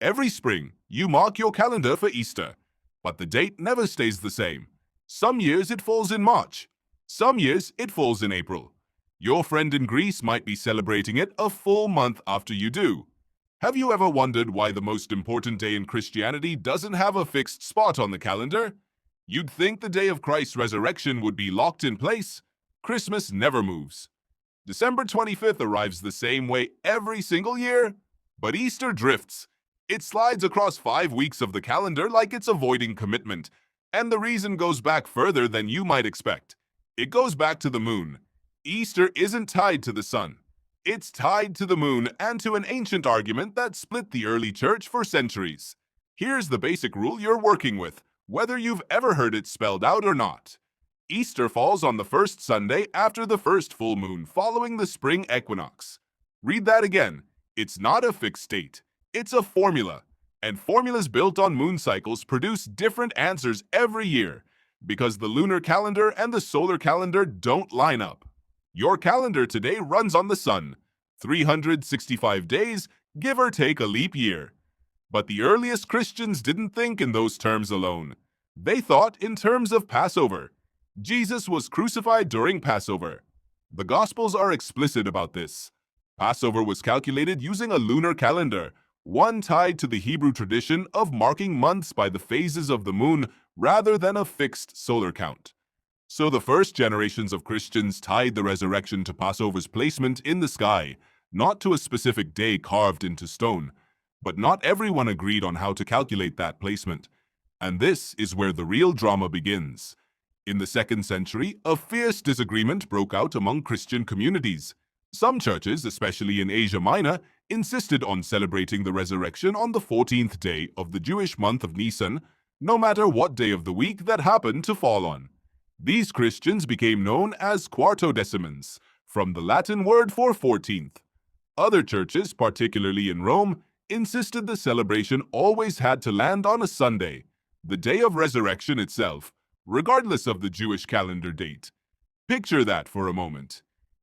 Every spring, you mark your calendar for Easter, but the date never stays the same. Some years it falls in March. Some years it falls in April. Your friend in Greece might be celebrating it a full month after you do. Have you ever wondered why the most important day in Christianity doesn't have a fixed spot on the calendar? You'd think the day of Christ's resurrection would be locked in place. Christmas never moves. December 25th arrives the same way every single year, but Easter drifts. It slides across 5 weeks of the calendar like it's avoiding commitment, and the reason goes back further than you might expect. It goes back to the moon. Easter isn't tied to the sun. It's tied to the moon and to an ancient argument that split the early church for centuries. Here's the basic rule you're working with, whether you've ever heard it spelled out or not. Easter falls on the first Sunday after the first full moon following the spring equinox. Read that again. It's not a fixed date. It's a formula. And formulas built on moon cycles produce different answers every year because the lunar calendar and the solar calendar don't line up. Your calendar today runs on the sun, 365 days, give or take a leap year. But the earliest Christians didn't think in those terms alone. They thought in terms of Passover. Jesus was crucified during Passover. The Gospels are explicit about this. Passover was calculated using a lunar calendar, one tied to the Hebrew tradition of marking months by the phases of the moon rather than a fixed solar count. So the first generations of Christians tied the resurrection to Passover's placement in the sky, not to a specific day carved into stone. But not everyone agreed on how to calculate that placement. And this is where the real drama begins. In the 2nd century, a fierce disagreement broke out among Christian communities. Some churches, especially in Asia Minor, insisted on celebrating the resurrection on the 14th day of the Jewish month of Nisan, no matter what day of the week that happened to fall on. These Christians became known as Quartodecimans, from the Latin word for 14th. Other churches, particularly in Rome, insisted the celebration always had to land on a Sunday, the day of resurrection itself, regardless of the Jewish calendar date. Picture that for a moment.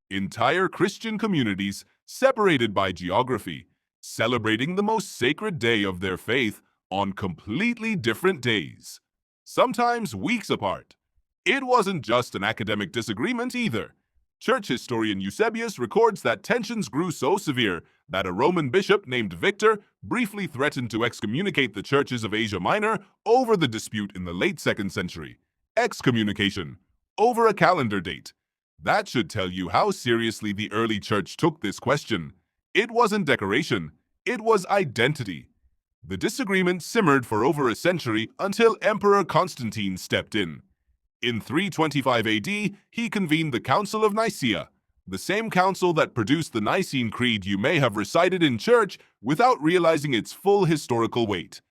Entire Christian communities, separated by geography, celebrating the most sacred day of their faith on completely different days, sometimes weeks apart. It wasn't just an academic disagreement either. Church historian Eusebius records that tensions grew so severe that a Roman bishop named Victor briefly threatened to excommunicate the churches of Asia Minor over the dispute in the late 2nd century. Excommunication over a calendar date. That should tell you how seriously the early church took this question. It wasn't decoration, it was identity. The disagreement simmered for over a century until Emperor Constantine stepped in. In 325 AD, he convened the Council of Nicaea, the same council that produced the Nicene Creed you may have recited in church without realizing its full historical weight.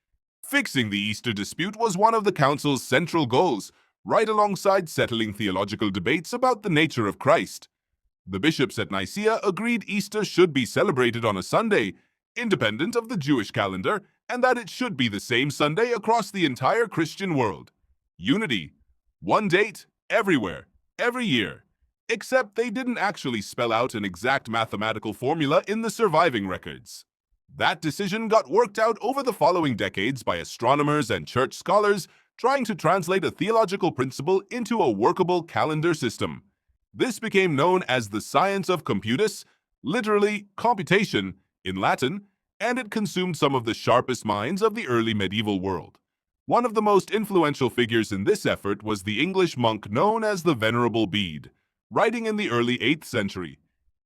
Fixing the Easter dispute was one of the council's central goals, right alongside settling theological debates about the nature of Christ. The bishops at Nicaea agreed Easter should be celebrated on a Sunday, independent of the Jewish calendar, and that it should be the same Sunday across the entire Christian world. Unity. One date, everywhere, every year. Except they didn't actually spell out an exact mathematical formula in the surviving records. That decision got worked out over the following decades by astronomers and church scholars trying to translate a theological principle into a workable calendar system. This became known as the science of Computus, literally computation in Latin, and it consumed some of the sharpest minds of the early medieval world. One of the most influential figures in this effort was the English monk known as the Venerable Bede, writing in the early 8th century.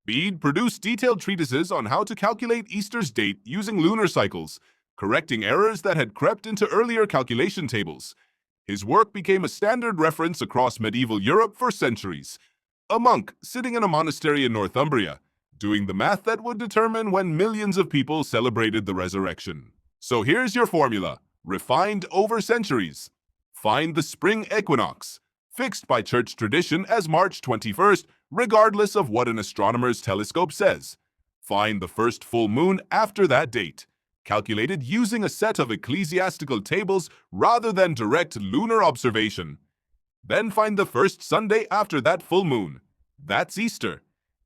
Bede produced detailed treatises on how to calculate Easter's date using lunar cycles, correcting errors that had crept into earlier calculation tables. His work became a standard reference across medieval Europe for centuries. A monk sitting in a monastery in Northumbria, doing the math that would determine when millions of people celebrated the resurrection. So here's your formula, refined over centuries. Find the spring equinox, fixed by church tradition as March 21st, regardless of what an astronomer's telescope says. Find the first full moon after that date, calculated using a set of ecclesiastical tables rather than direct lunar observation. Then find the first Sunday after that full moon. That's Easter.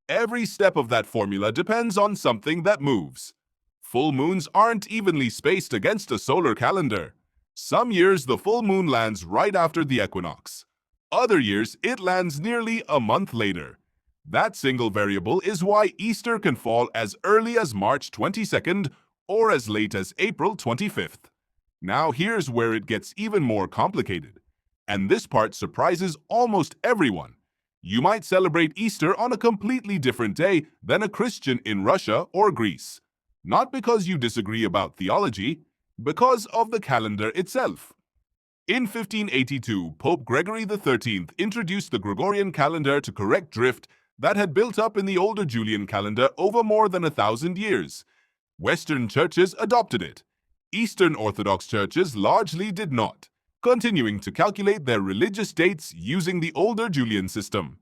Every step of that formula depends on something that moves. Full moons aren't evenly spaced against a solar calendar. Some years the full moon lands right after the equinox. Other years it lands nearly a month later. That single variable is why Easter can fall as early as March 22nd or as late as April 25th. Now here's where it gets even more complicated. And this part surprises almost everyone. You might celebrate Easter on a completely different day than a Christian in Russia or Greece. Not because you disagree about theology, because of the calendar itself. In 1582, Pope Gregory XIII introduced the Gregorian calendar to correct drift that had built up in the older Julian calendar over more than 1,000 years. Western churches adopted it. Eastern Orthodox churches largely did not, continuing to calculate their religious dates using the older Julian system.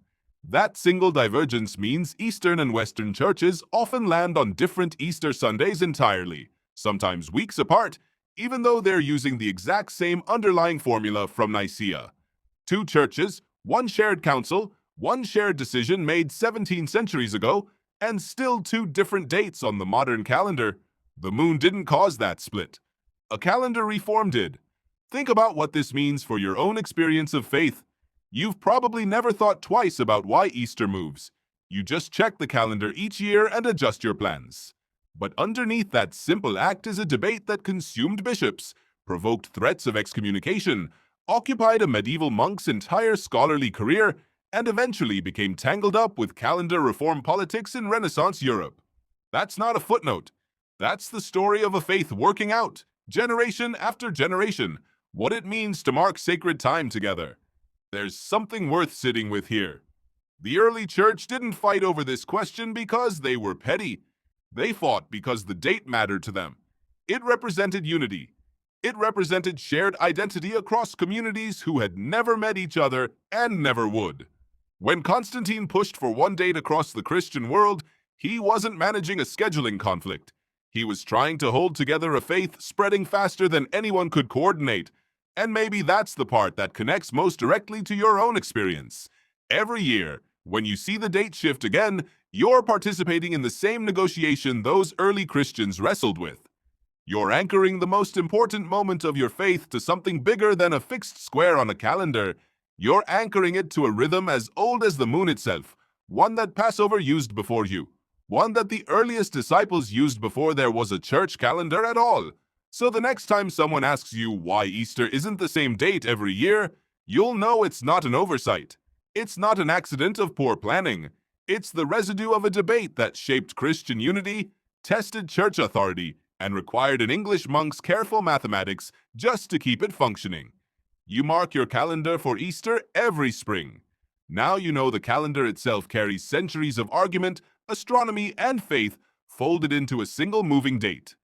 That single divergence means Eastern and Western churches often land on different Easter Sundays entirely, sometimes weeks apart, even though they're using the exact same underlying formula from Nicaea. Two churches, one shared council, one shared decision made 17 centuries ago, and still two different dates on the modern calendar. The moon didn't cause that split. A calendar reform did. Think about what this means for your own experience of faith. You've probably never thought twice about why Easter moves. You just check the calendar each year and adjust your plans. But underneath that simple act is a debate that consumed bishops, provoked threats of excommunication, occupied a medieval monk's entire scholarly career, and eventually became tangled up with calendar reform politics in Renaissance Europe. That's not a footnote. That's the story of a faith working out, generation after generation, what it means to mark sacred time together. There's something worth sitting with here. The early church didn't fight over this question because they were petty. They fought because the date mattered to them. It represented unity. It represented shared identity across communities who had never met each other and never would. When Constantine pushed for one date across the Christian world, he wasn't managing a scheduling conflict. He was trying to hold together a faith spreading faster than anyone could coordinate. And maybe that's the part that connects most directly to your own experience. Every year, when you see the date shift again, you're participating in the same negotiation those early Christians wrestled with. You're anchoring the most important moment of your faith to something bigger than a fixed square on a calendar. You're anchoring it to a rhythm as old as the moon itself, one that Passover used before you, one that the earliest disciples used before there was a church calendar at all. So the next time someone asks you why Easter isn't the same date every year, you'll know it's not an oversight. It's not an accident of poor planning. It's the residue of a debate that shaped Christian unity, tested church authority, and required an English monk's careful mathematics just to keep it functioning. You mark your calendar for Easter every spring. Now you know the calendar itself carries centuries of argument, astronomy, and faith folded into a single moving date.